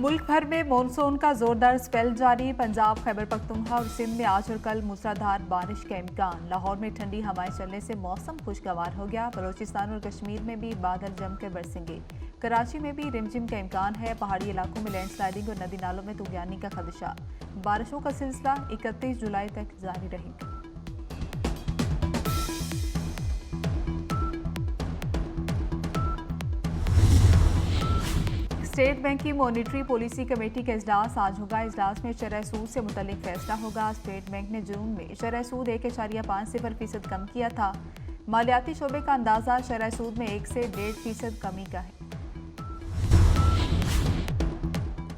मुल्क भर में मॉनसून का जोरदार स्पेल जारी। पंजाब, खैबर पख्तूनख्वा और सिंध में आज और कल मूसलाधार बारिश का इम्कान। लाहौर में ठंडी हवाएं चलने से मौसम खुशगवार हो गया। बलोचिस्तान और कश्मीर में भी बादल जमकर बरसेंगे। कराची में भी रिमझिम का इम्कान है। पहाड़ी इलाकों में लैंडस्लाइडिंग और नदी नालों में तूफानी का खदशा। बारिशों का सिलसिला 31 जुलाई तक जारी रहेगा। स्टेट बैंक की मॉनिटरी पॉलिसी कमेटी का इजलास आज होगा। इजलास में शरह सूद से मुतल्लिक फैसला होगा। स्टेट बैंक ने जून में शरह सूद 1.50% कम किया था। मालियाती शोबे का अंदाजा शरह सूद में 1 से 1.5% कमी का है।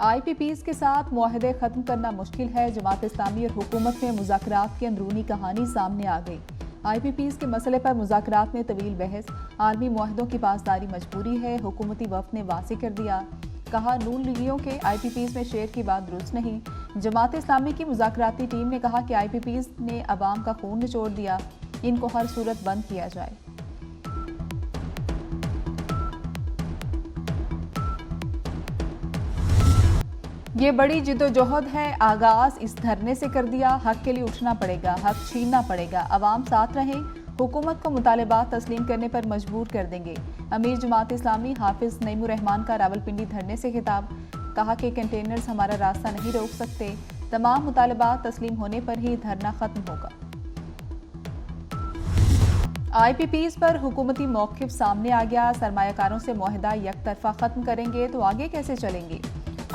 IPPs के साथ मुआहदे खत्म करना मुश्किल है। जमात इस्लामी और हुकूमत में मुज़ाकरात की अंदरूनी कहानी सामने आ गई। IPPs के मसले पर मुज़ाकरात में तवील बहस। आलमी मुआहदों की पासदारी मजबूरी है। हुकूमती वफ़द ने वाज़ेह कर दिया, कहा नून लीगियों के IPPs में शेयर की बात दुरुस्त नहीं। जमात इस्लामी की मुज़ाकराती टीम ने कहा कि IPPs ने अवाम का खून निचोड़ दिया, इनको हर सूरत बंद किया जाए। ये बड़ी जिद्दोजहद है, आगाज इस धरने से कर दिया। हक के लिए उठना पड़ेगा, हक छीनना पड़ेगा। अवाम साथ रहें, हुकूमत को मुतालिबात तस्लीम करने पर मजबूर कर देंगे। अमीर जमात इस्लामी हाफिज नईमुर रहमान का रावलपिंडी धरने से खिताब, कहा कि कंटेनर्स हमारा रास्ता नहीं रोक सकते। तमाम मुतालिबात तस्लीम होने पर ही धरना खत्म होगा। IPPs पर हुकूमती मौक़िफ़ सामने आ गया। सरमायाकारों से मुआहदा एक तरफा खत्म करेंगे तो आगे कैसे चलेंगे।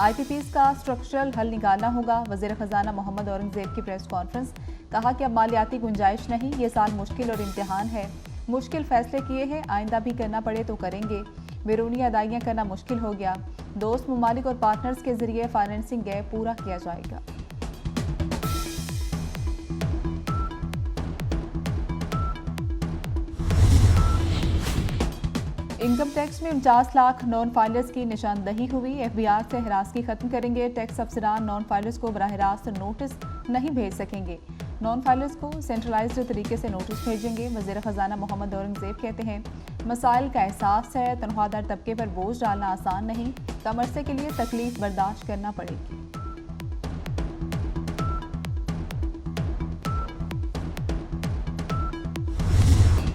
IPPs का स्ट्रक्चरल हल निकालना होगा। वज़ीर ख़ज़ाना मोहम्मद औरंगज़ेब की प्रेस कॉन्फ्रेंस, कहा कि अब मालियाती गुंजाइश नहीं, ये साल मुश्किल और इम्तिहान है। मुश्किल फैसले किए हैं, आइंदा भी करना पड़े तो करेंगे। बैरूनी अदाइयाँ करना मुश्किल हो गया। दोस्त ममालिक और पार्टनर्स के जरिए फाइनेंसिंग गैप पूरा किया जाएगा। इनकम टैक्स में 49 लाख नॉन फाइलर्स की निशानदही हुई। FBI से हिरासगी खत्म करेंगे। टैक्स अफसरान नॉन फाइलर्स को बराह रास्त नोटिस नहीं भेज सकेंगे। नॉन फाइलर्स को सेंट्रलाइज्ड तरीके से नोटिस भेजेंगे। वज़ीर ख़ज़ाना मोहम्मद औरंगज़ेब कहते हैं, मसाइल का एहसास है, तनख्वाहदार तबके पर बोझ डालना आसान नहीं, कम अरसे के लिए तकलीफ बर्दाश्त करना पड़ेगी।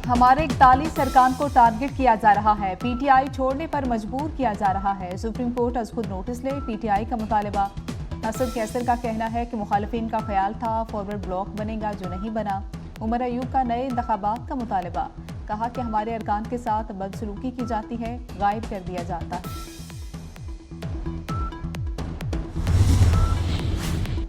हमारे 41 अरकान को टारगेट किया जा रहा है। PTI छोड़ने पर मजबूर किया जा रहा है। सुप्रीम कोर्ट आज खुद नोटिस ले। PTI का मुतालबा। असद कैसर का कहना है कि मुखालिफिन का ख्याल था फॉरवर्ड ब्लॉक बनेगा, जो नहीं बना। उमर अयूब का नए इंतखाबात का मुतालबा, कहा कि हमारे अरकान के साथ बदसलूकी की जाती है, गायब कर दिया जाता है।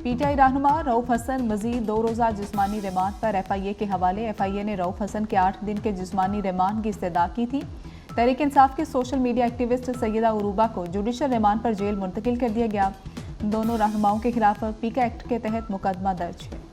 PTI रहनुमा रऊफ हसन मजीद 2 रोज़ा जिस्मानी रिमांड पर FIA के हवाले। FIA ने रऊफ हसन के 8 दिन के जिस्मानी रिमांड की इस्तदा की थी। तहरीक इंसाफ के सोशल मीडिया एक्टिविस्ट सैयदा उरूबा को जुडिशल रिमांड पर जेल मुंतकिल कर दिया गया। दोनों रहनुमाओं के खिलाफ पीका एक्ट के तहत मुकदमा दर्ज है।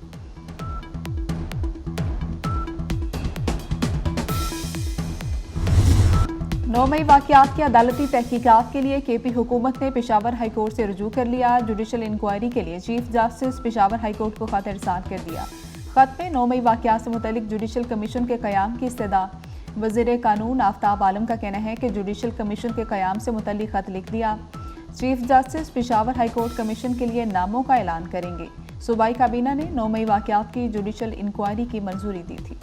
नौ मई वाक़यात की अदालती तहकीकात के लिए KP हुकूमत ने पेशावर हाई कोर्ट से रुजू कर लिया। जुडिशल इंक्वायरी के लिए chief justice Peshawar high court को खत इरसाल कर दिया। खत में 9 मई वाक़यात से मुतल्लिक जुडिशल कमीशन के क़याम की इस्तदा। वज़ीर कानून आफ्ताब आलम का कहना है कि जुडिशल कमीशन के क़याम से मुतल्लिक खत लिख दिया। Chief justice Peshawar high court commission के लिए नामों का ऐलान करेंगे। सूबाई काबीना ने 9 मई वाक़यात की जुडिशल इंक्वायरी की मंजूरी दी थी।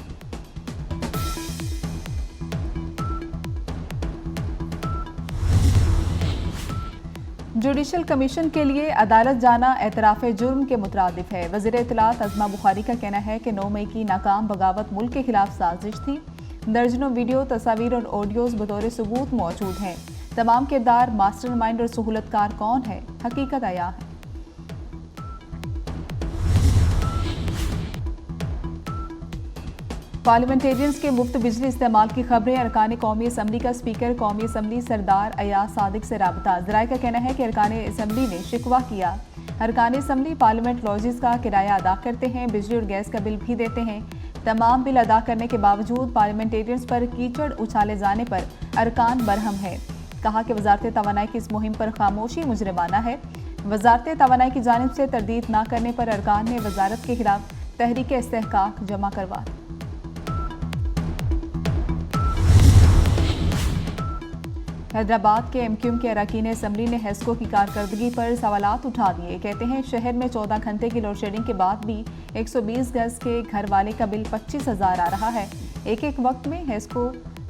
जुडिशल कमीशन के लिए अदालत जाना एतराफ़ जुर्म के मुतरादिफ है। वज़ीर इत्तलात अज़मा बुखारी का कहना है कि 9 मई की नाकाम बगावत मुल्क के खिलाफ साजिश थी। दर्जनों वीडियो, तस्वीर और ऑडियोज़ बतौर सबूत मौजूद हैं। तमाम किरदार, मास्टरमाइंड और सहूलतकार कौन है, हकीकत आया है। पार्लियामेंटेरियंस के मुफ्त बिजली इस्तेमाल की खबरें। अरकान कौमी असम्बली का स्पीकर कौमी असम्बली सरदार अयाज सादिक से राबता। ज़राए का कहना है कि अरकान असम्बली ने शिकवा किया। अरकान असम्बली पार्लियामेंट लॉजेस का किराया अदा करते हैं, बिजली और गैस का बिल भी देते हैं। तमाम बिल अदा करने के बावजूद पार्लियामेंटेरियंस पर कीचड़ उछाले जाने पर अरकान बरहम है। कहा कि वजारत तवानाई की इस मुहिम पर खामोशी मुजरिमाना है। वजारत तवानाई की जानिब से तरदीद न करने पर अरकान ने वजारत के खिलाफ तहरीक इस्तेहकाक जमा करवा। हैदराबाद के एमक्यूएम के अरकान असम्बली ने हेस्को की कारकर्दगी पर सवालात उठा दिए। कहते हैं शहर में 14 घंटे की लोड शेडिंग के बाद भी 120 गज के घर वाले का बिल 25,000 आ रहा है। एक वक्त में हेस्को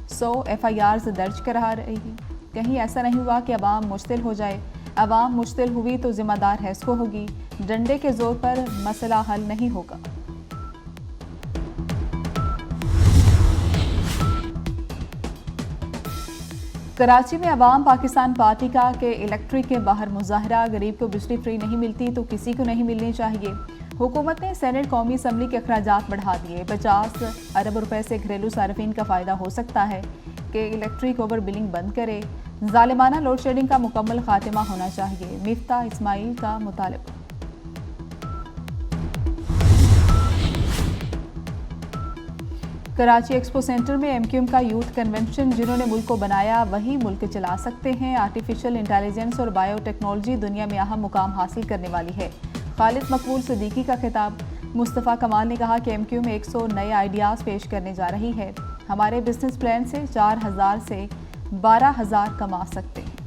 100 FIRs दर्ज करा रही। कहीं ऐसा नहीं हुआ कि अवाम मुश्तिल हो जाए। अवाम मुश्तिल हुई तो जिम्मेदार हेस्को होगी। डंडे के जोर पर मसला हल नहीं होगा। कराची में अवाम पाकिस्तान पार्टी का के इलेक्ट्रिक के बाहर मुजाहरा। गरीब को बिजली फ्री नहीं मिलती तो किसी को नहीं मिलनी चाहिए। हुकूमत ने सेनेट कौमी असम्बली के अखराजात बढ़ा दिए। 50 अरब रुपए से घरेलू सार्फिन का फ़ायदा हो सकता है कि इलेक्ट्रिक ओवर बिलिंग बंद करे। जालिमाना लोड शेडिंग का मुकम्मल खात्मा होना चाहिए। मिफ्ता इस्माइल का मुतालबा। कराची एक्सपो सेंटर में एमक्यूएम का यूथ कन्वेंशन। जिन्होंने मुल्क को बनाया वही मुल्क चला सकते हैं। आर्टिफिशियल इंटेलिजेंस और बायोटेक्नोलॉजी दुनिया में अहम मुकाम हासिल करने वाली है। खालिद मकबूल सिद्दीकी का खिताब। मुस्तफ़ा कमाल ने कहा कि एमक्यूएम 100 नए आइडियाज़ पेश करने जा रही है। हमारे बिजनेस प्लान से 4,000 से 12,000 कमा सकते हैं।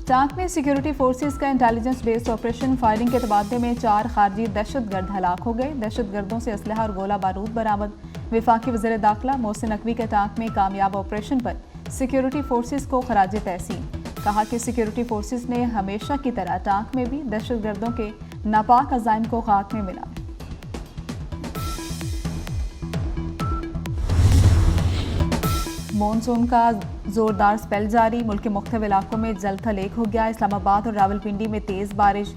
टांक में सिक्योरिटी फोर्सेस का इंटेलिजेंस बेस्ड ऑपरेशन। फायरिंग के तबादले में 4 खारजी दहशतगर्द हलाक हो गए। दहशतगर्दों से असलहा और गोला बारूद बरामद। वफाकी वज़ीर दाखिला मोहसिन नकवी के टांक में कामयाब ऑपरेशन पर सिक्योरिटी फोर्सेस को खराज तहसीन। कहा कि सिक्योरिटी फोर्सेस ने हमेशा की तरह टांक में भी दहशतगर्दों के नापाक अज़ाइम को खाक में मिला। मॉनसून का जोरदार स्पेल जारी। मुल्क के मुख्तलिफ इलाकों में जल थल एक हो गया। इस्लामाबाद और रावलपिंडी में तेज़ बारिश।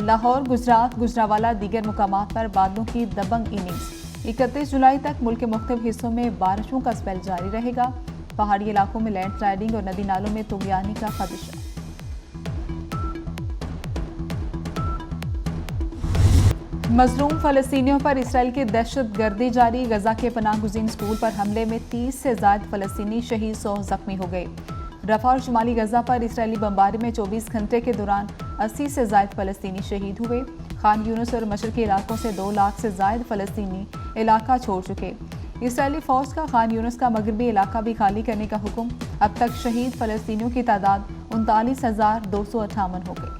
लाहौर, गुजरात, गुजरावाला दीगर मुकामात पर बादलों की दबंग इनिंग्स। 31 जुलाई तक मुल्क के मुख्तलिफ हिस्सों में बारिशों का स्पेल जारी रहेगा। पहाड़ी इलाकों में लैंडस्लाइडिंग और नदी नालों में तुगयानी का खदशा। मजलूम फ़लस्तीनियों पर इसराइल की दहशतगर्दी जारी। गजा के पनाह गुज़ीन स्कूल पर हमले में 30 से ज़ायद फ़लस्तीनी शहीद, 100 ज़ख्मी हो गए। रफ़ा और शुमाली गजा पर इसराइली बमबारी में 24 घंटे के दौरान 80 से ज़ायद फ़लस्तीनी शहीद हुए। खान यूनुस और मशरक़ी इलाकों से 2 लाख से ज़ायद फ़लस्तीनी इलाका छोड़ चुके। इसराइली फ़ौज का खान यूनुस का मगरबी इलाका भी खाली करने का हुक्म। अब तक शहीद फ़लस्तीनियों की तादाद 39,258 हो गई।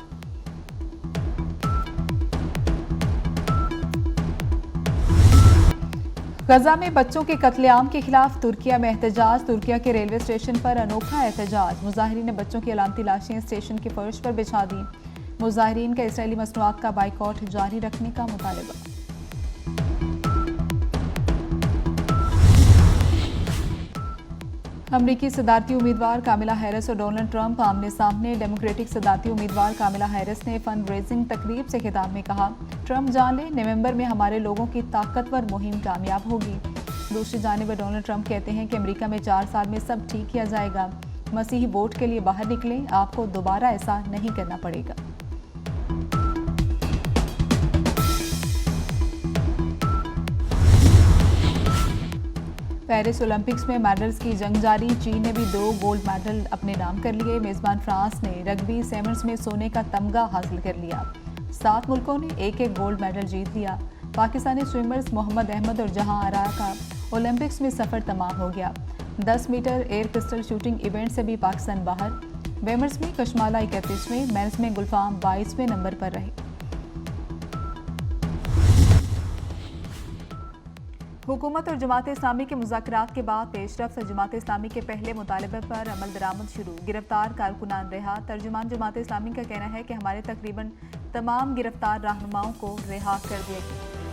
गजा में बच्चों के कत्लेआम के खिलाफ तुर्किया में एहतजाज। तुर्किया के रेलवे स्टेशन पर अनोखा एहतजाज। मुजाहिरीन ने बच्चों की अलामती लाशें स्टेशन के फर्श पर बिछा दी। मुजाहिरीन का इसराइली मसनूआत का बाइकॉट जारी रखने का मुतालबा। अमरीकी सदारती उम्मीदवार कामिला हैरिस और डोनाल्ड ट्रंप आमने सामने। डेमोक्रेटिक सदारती उम्मीदवार कामिला हैरिस ने फंड रेजिंग तकरीब से खिताब में कहा, ट्रंप जान ले नवंबर में हमारे लोगों की ताकतवर मुहिम कामयाब होगी। दूसरी जानिब डोनाल्ड ट्रंप कहते हैं कि अमेरिका में 4 साल में सब ठीक किया जाएगा। मसीही वोट के लिए बाहर निकलें, आपको दोबारा ऐसा नहीं करना पड़ेगा। पेरिस ओलंपिक्स में मेडल्स की जंग जारी। चीन ने भी 2 गोल्ड मेडल अपने नाम कर लिए। मेजबान फ्रांस ने रग्बी सेवन्स में सोने का तमगा हासिल कर लिया। 7 मुल्कों ने 1-1 गोल्ड मेडल जीत लिया। पाकिस्तानी स्विमर्स मोहम्मद अहमद और जहां आरा का ओलंपिक्स में सफ़र तमाम हो गया। 10 meter air pistol shooting event से भी पाकिस्तान बाहर। वेमर्स में कशमाला 31वें, मेंस में गुलफाम 22वें नंबर पर रहे। हुकूमत और जमात इस्लामी के मुज़ाकरात के बाद पेशरफ्त। जमात इस्लामी के पहले मुतालबे पर अमल दरामद शुरू। गिरफ्तार कारकुनान रिहा। तर्जुमान जमात इस्लामी का कहना है कि हमारे तकरीबन तमाम गिरफ्तार रहनुमाओं को रिहा कर दिया गया।